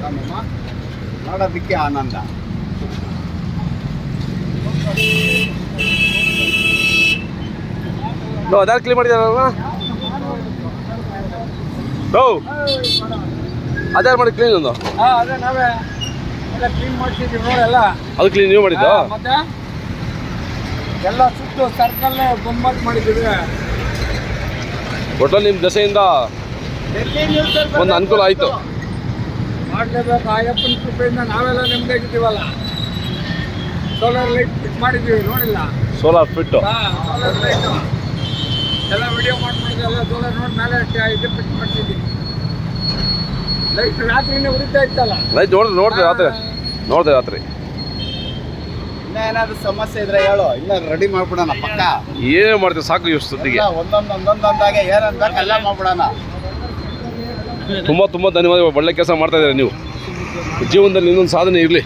ಕಾರ್ಯಕ್ರಮ ನೋಡೋದಕ್ಕೆ ಆನಂದ. ಅದಾರು ಕ್ಲೀನ್ ಮಾಡಿದಾರಲ್ಲ, ಅದಾರು ಮಾಡಿ ಕ್ಲೀನ್ ಒಂದು. ಅದೇ ನಾವೇ ಎಲ್ಲ ಕ್ಲೀನ್ ಮಾಡ್ತಿದ್ದೀವಿ ನೋಡೆಲ್ಲ. ಅದು ಕ್ಲೀನ್ ನೀವು ಮಾಡಿದ್ದು? ಮತ್ತೆ ಎಲ್ಲ ಸುತ್ತು ಸರ್ಕಲ್ ಬೊಂಬಾಟ್ ಮಾಡಿದ್ದೀವಿ. ಒಟ್ಟಲ್ಲಿ ನಿಮ್ಮ ದಸೆಯಿಂದ ಒಂದು ಅನುಕೂಲ ಆಯಿತು. ಮಾಡಲೇಬೇಕು, ಅಯ್ಯಪ್ಪನ ಕೃಪೆಯಿಂದ ನಾವೆಲ್ಲ ನೆಮ್ಮದಿಯಾಗಿದ್ದೀವಲ್ಲ. ಸೋಲಾರ್ ಲೈಟ್ ಫಿಟ್ ಮಾಡಿದ್ದೀವಿ ನೋಡಿಲ್ಲ? ಸೋಲಾರ್ ಫಿಟ್ಟು ಸೋಲಾರ್ ಲೈಟು ಎಲ್ಲ ವಿಡಿಯೋ ಮಾಡ್ಕೊಂಡಿದ್ದೆಲ್ಲ ಸೋಲಾರ್ ನೋಡಿ ಮೇಲೆ ಇದು ಫಿಟ್ ಮಾಡ್ತಿದ್ದೀವಿ. ಲೈಟ್ ರಾತ್ರಿನೇ ಉರಿತಾ ಇತ್ತಲ್ಲ. ಲೈಟ್ ನೋಡಿದೆ ರಾತ್ರಿ. ಇನ್ನೂ ಏನಾದರೂ ಸಮಸ್ಯೆ ಇದ್ರೆ ಹೇಳು, ಇನ್ನೂ ರೆಡಿ ಮಾಡ್ಬಿಡೋಣ. ಪಕ್ಕ ಏನೇ ಮಾಡ್ತೀವಿ ಸಾಕು ಇಷ್ಟು ಸದ್ದಿಗೆ. ಒಂದೊಂದಾಗೆ ಏನಂತ ಎಲ್ಲ ಮಾಡ್ಬಿಡೋಣ. ತುಂಬ ಧನ್ಯವಾದಗಳು. ಒಳ್ಳೆ ಕೆಲಸ ಮಾಡ್ತಾ ಇದ್ದೀರಾ ನೀವು. ಜೀವನದಲ್ಲಿ ಇನ್ನೊಂದು ಸಾಧನೆ ಇರಲಿ.